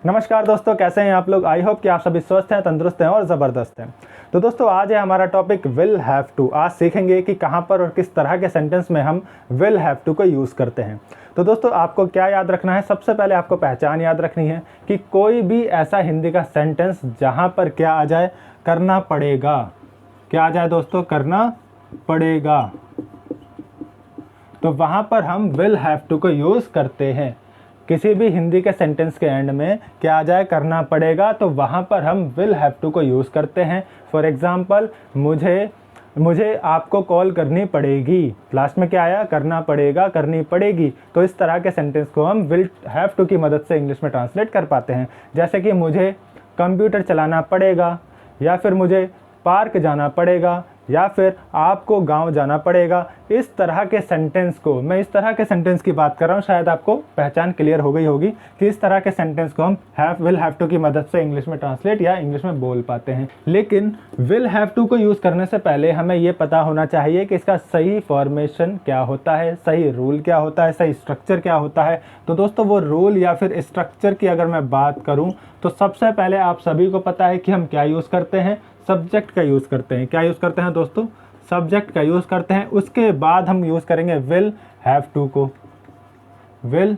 नमस्कार दोस्तों, कैसे हैं आप लोग। आई होप कि आप सभी स्वस्थ हैं, तंदुरुस्त हैं और ज़बरदस्त हैं। तो दोस्तों आज है हमारा टॉपिक विल हैव टू। आज सीखेंगे कि कहां पर और किस तरह के सेंटेंस में हम विल हैव टू को यूज़ करते हैं। तो दोस्तों आपको क्या याद रखना है, सबसे पहले आपको पहचान याद रखनी है कि कोई भी ऐसा हिंदी का सेंटेंस जहाँ पर क्या आ जाए, करना पड़ेगा। क्या आ जाए दोस्तों, करना पड़ेगा, तो वहाँ पर हम विल हैव टू को यूज़ करते हैं। किसी भी हिंदी के सेंटेंस के एंड में क्या आ जाए, करना पड़ेगा, तो वहाँ पर हम विल हैव टू को यूज़ करते हैं। फॉर एग्ज़ाम्पल, मुझे आपको कॉल करनी पड़ेगी, लास्ट में क्या आया, करना पड़ेगा, करनी पड़ेगी। तो इस तरह के सेंटेंस को हम विल हैव टू की मदद से इंग्लिश में ट्रांसलेट कर पाते हैं। जैसे कि मुझे कंप्यूटर चलाना पड़ेगा, या फिर मुझे पार्क जाना पड़ेगा, या फिर आपको गांव जाना पड़ेगा। इस तरह के सेंटेंस को, मैं इस तरह के सेंटेंस की बात कर रहा हूँ, शायद आपको पहचान क्लियर हो गई होगी कि इस तरह के सेंटेंस को हम विल हैव टू की मदद से इंग्लिश में ट्रांसलेट या इंग्लिश में बोल पाते हैं। लेकिन विल हैव टू को यूज़ करने से पहले हमें ये पता होना चाहिए कि इसका सही फॉर्मेशन क्या होता है, सही रूल क्या होता है, सही स्ट्रक्चर क्या होता है। तो दोस्तों वो रूल या फिर स्ट्रक्चर की अगर मैं बात करूँ तो सबसे पहले आप सभी को पता है कि हम क्या यूज़ करते हैं, सब्जेक्ट का यूज़ करते हैं। क्या यूज़ करते हैं दोस्तों, सब्जेक्ट का यूज़ करते हैं। उसके बाद हम यूज़ करेंगे विल हैव टू को, will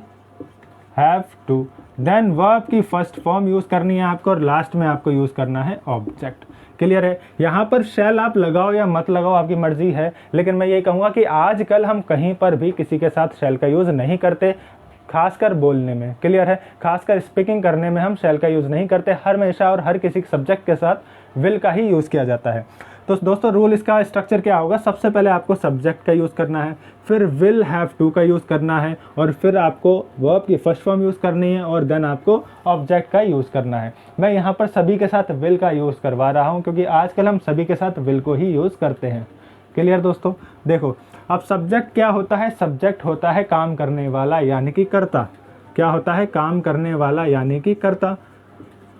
have to. Then verb की फर्स्ट फॉर्म यूज़ करनी है आपको, और लास्ट में आपको यूज़ करना है ऑब्जेक्ट। क्लियर है। यहाँ पर शैल आप लगाओ या मत लगाओ, आपकी मर्जी है, लेकिन मैं ये कहूँगा कि आजकल हम कहीं पर भी किसी के साथ शैल का यूज़ नहीं करते, खासकर बोलने में। क्लियर है। खासकर स्पीकिंग करने में हम शैल का यूज़ नहीं करते, हमेशा और हर किसी सब्जेक्ट के साथ विल का ही यूज़ किया जाता है। तो दोस्तों रूल, इसका स्ट्रक्चर क्या होगा, सबसे पहले आपको सब्जेक्ट का यूज़ करना है, फिर विल हैव टू का यूज़ करना है, और फिर आपको वर्ब की फर्स्ट फॉर्म यूज़ करनी है, और देन आपको ऑब्जेक्ट का यूज़ करना है। मैं यहाँ पर सभी के साथ विल का यूज़ करवा रहा हूँ क्योंकि आजकल हम सभी के साथ विल को ही यूज़ करते हैं। क्लियर दोस्तों। देखो अब सब्जेक्ट क्या होता है, सब्जेक्ट होता है काम करने वाला यानी कि कर्ता। क्या होता है, काम करने वाला यानी कि कर्ता।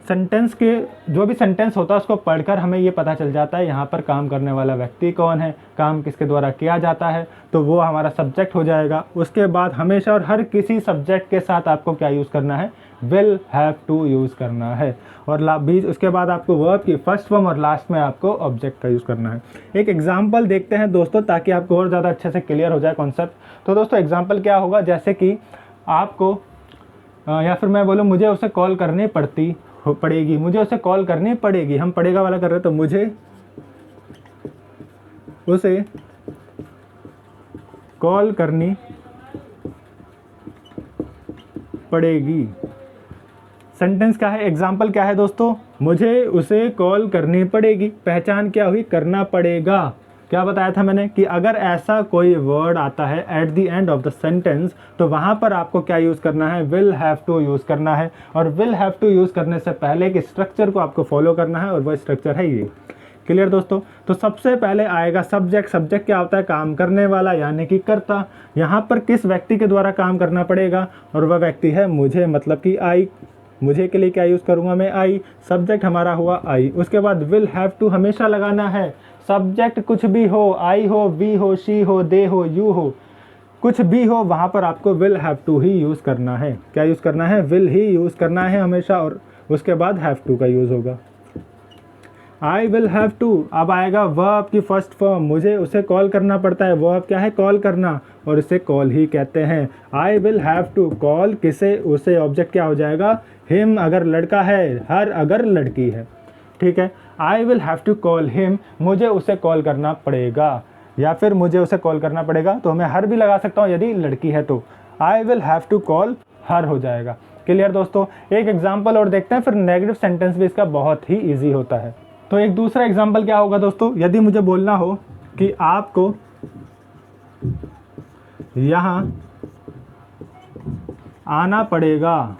सेंटेंस के जो भी सेंटेंस होता है उसको पढ़कर हमें ये पता चल जाता है यहाँ पर काम करने वाला व्यक्ति कौन है, काम किसके द्वारा किया जाता है, तो वो हमारा सब्जेक्ट हो जाएगा। उसके बाद हमेशा और हर किसी सब्जेक्ट के साथ आपको क्या यूज़ करना है, विल हैव टू यूज़ करना है, और बीच उसके बाद आपको वर्ब की फर्स्ट फॉर्म और लास्ट में आपको ऑब्जेक्ट का यूज़ करना है। एक एग्जाम्पल देखते हैं दोस्तों, ताकि आपको और ज़्यादा अच्छे से क्लियर हो जाए कॉन्सेप्ट। तो दोस्तों एग्जाम्पल क्या होगा, जैसे कि आपको या फिर मैं बोलूँ मुझे उसे कॉल करनी पड़ेगी, मुझे उसे कॉल करनी पड़ेगी। हम पड़ेगा वाला कर रहे हैं, तो मुझे उसे कॉल करनी पड़ेगी। सेंटेंस क्या है, एग्जाम्पल क्या है दोस्तों, मुझे उसे कॉल करनी पड़ेगी। पहचान क्या हुई, करना पड़ेगा। क्या बताया था मैंने कि अगर ऐसा कोई वर्ड आता है at the end of the sentence, तो वहाँ पर आपको क्या यूज़ करना है, विल हैव टू यूज़ करना है। और विल हैव टू यूज़ करने से पहले एक स्ट्रक्चर को आपको फॉलो करना है, और वह स्ट्रक्चर है ये। क्लियर दोस्तों। तो सबसे पहले आएगा सब्जेक्ट। सब्जेक्ट क्या होता है, काम करने वाला यानी कि कर्ता। यहाँ पर किस व्यक्ति के द्वारा काम करना पड़ेगा, और वह व्यक्ति है मुझे, मतलब कि आई। मुझे के लिए क्या यूज़ करूँगा मैं, आई। सब्जेक्ट हमारा हुआ आई। उसके बाद विल हैव टू हमेशा लगाना है। सब्जेक्ट कुछ भी हो, आई हो, वी हो, शी हो, दे हो, यू हो, कुछ भी हो, वहाँ पर आपको विल हैव टू ही यूज़ करना है। क्या यूज़ करना है, विल ही यूज़ करना है हमेशा, और उसके बाद हैव टू का यूज़ होगा। I will have to. अब आएगा वर्ब की फर्स्ट फॉर्म, मुझे उसे कॉल करना पड़ता है। वर्ब क्या है, कॉल करना, और इसे कॉल ही कहते हैं। I will have to call किसे, उसे। ऑब्जेक्ट क्या हो जाएगा, हिम अगर लड़का है, हर अगर लड़की है। ठीक है। I will have to call him, मुझे उसे कॉल करना पड़ेगा, या फिर मुझे उसे कॉल करना पड़ेगा, तो मैं हर भी लगा सकता हूँ यदि लड़की है तो। I will have to call her हो जाएगा। क्लियर दोस्तों। एक एग्जाम्पल और देखते हैं, फिर नेगेटिव सेंटेंस भी इसका बहुत ही ईजी होता है। तो एक दूसरा एग्जाम्पल क्या होगा दोस्तों, यदि मुझे बोलना हो कि आपको यहाँ आना पड़ेगा,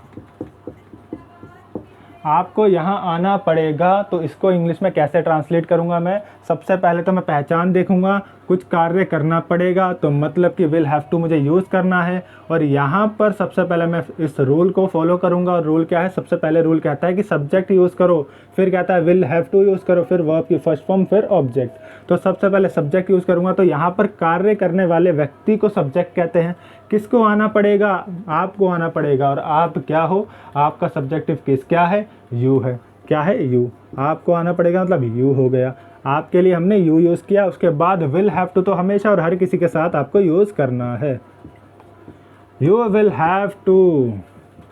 आपको यहाँ आना पड़ेगा, तो इसको इंग्लिश में कैसे ट्रांसलेट करूँगा मैं। सबसे पहले तो मैं पहचान देखूँगा, कुछ कार्य करना पड़ेगा, तो मतलब कि विल हैव टू मुझे यूज़ करना है। और यहाँ पर सबसे पहले मैं इस रूल को फॉलो करूँगा। और रूल क्या है, सबसे पहले रूल कहता है कि सब्जेक्ट यूज़ करो, फिर कहता है विल हैव टू यूज़ करो, फिर वर्ब की फर्स्ट फॉर्म, फिर ऑब्जेक्ट। तो सबसे पहले सब्जेक्ट यूज़ करूँगा, तो यहाँ पर कार्य करने वाले व्यक्ति को सब्जेक्ट कहते हैं। किसको आना पड़ेगा, आपको आना पड़ेगा। और आप क्या हो, आपका सब्जेक्टिव केस क्या है, यू है। क्या है, यू। आपको आना पड़ेगा मतलब यू हो गया। आपके लिए हमने यू यूज़ किया। उसके बाद विल हैव टू तो हमेशा और हर किसी के साथ आपको यूज़ करना है। You will have to,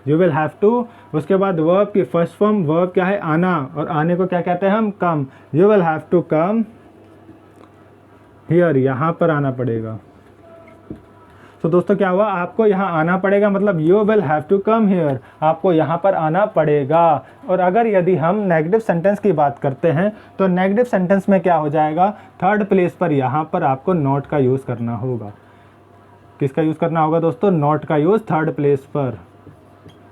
you will have to. उसके बाद वर्ब की फर्स्ट फॉर्म, वर्ब क्या है, आना, और आने को क्या कहते हैं हम, come. You will have to come here, यहाँ पर आना पड़ेगा। तो दोस्तों क्या हुआ, आपको यहाँ आना पड़ेगा मतलब you will have to come here, आपको यहाँ पर आना पड़ेगा। और अगर यदि हम नेगेटिव सेंटेंस की बात करते हैं तो नेगेटिव सेंटेंस में क्या हो जाएगा, थर्ड प्लेस पर यहाँ पर आपको नॉट का यूज़ करना होगा। किसका यूज़ करना होगा दोस्तों, नॉट का यूज़ थर्ड प्लेस पर।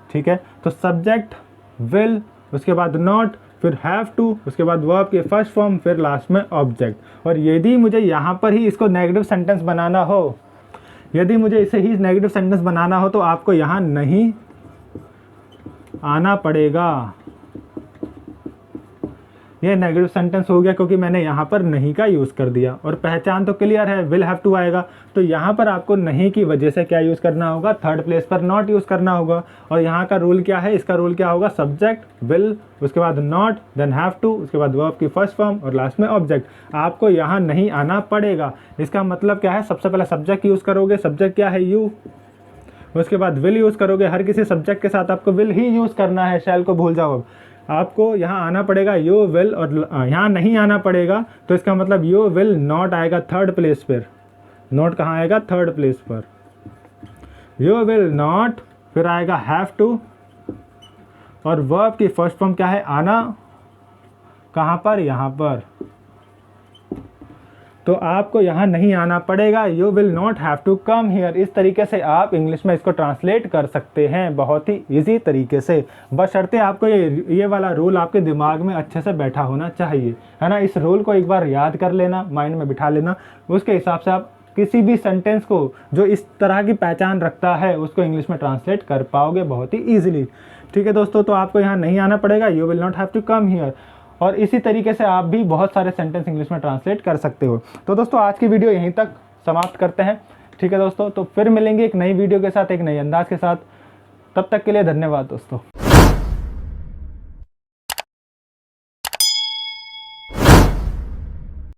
ठीक है, तो सब्जेक्ट विल, उसके बाद नॉट, फिर हैव टू, उसके बाद वर्ब की फर्स्ट फॉर्म, फिर लास्ट में ऑब्जेक्ट। और यदि मुझे यहाँ पर ही इसको नेगेटिव सेंटेंस बनाना हो, यदि मुझे इसे ही नेगेटिव सेंटेंस बनाना हो, तो आपको यहाँ नहीं आना पड़ेगा। ये नेगेटिव सेंटेंस हो गया क्योंकि मैंने यहाँ पर नहीं का यूज़ कर दिया। और पहचान तो क्लियर है, विल हैव टू आएगा, तो यहाँ पर आपको नहीं की वजह से क्या यूज़ करना होगा, थर्ड प्लेस पर नॉट यूज़ करना होगा। और यहाँ का रूल क्या है, इसका रूल क्या होगा, सब्जेक्ट विल, उसके बाद नॉट, देन हैव टू, उसके बाद वर्ब की फर्स्ट फॉर्म और लास्ट में ऑब्जेक्ट। आपको यहाँ नहीं आना पड़ेगा। इसका मतलब क्या है, सबसे पहले सब्जेक्ट यूज़ करोगे, सब्जेक्ट क्या है, यू। उसके बाद विल यूज़ करोगे, हर किसी सब्जेक्ट के साथ आपको विल ही यूज़ करना है, शैल को भूल जाओ। आपको यहाँ आना पड़ेगा यू विल, और यहाँ नहीं आना पड़ेगा, तो इसका मतलब यू विल नॉट आएगा थर्ड प्लेस पर। नॉट कहाँ आएगा, थर्ड प्लेस पर। यू विल नॉट, फिर आएगा हैव टू, और वर्ब की फर्स्ट फॉर्म क्या है, आना, कहाँ पर, यहाँ पर। तो आपको यहाँ नहीं आना पड़ेगा, you will not have to come here. इस तरीके से आप इंग्लिश में इसको ट्रांसलेट कर सकते हैं बहुत ही इजी तरीके से। बशर्ते आपको ये वाला रूल आपके दिमाग में अच्छे से बैठा होना चाहिए, है ना। इस रूल को एक बार याद कर लेना, माइंड में बिठा लेना, उसके हिसाब से आप किसी भी सेंटेंस को जो इस तरह की पहचान रखता है उसको इंग्लिश में ट्रांसलेट कर पाओगे बहुत ही ईजिली। ठीक है दोस्तों, तो आपको यहाँ नहीं आना पड़ेगा, you will not have to come here. और इसी तरीके से आप भी बहुत सारे सेंटेंस इंग्लिश में ट्रांसलेट कर सकते हो। तो दोस्तों आज की वीडियो यहीं तक समाप्त करते हैं। ठीक है दोस्तों, तो फिर मिलेंगे एक नई वीडियो के साथ, एक नई अंदाज के साथ। तब तक के लिए धन्यवाद दोस्तों।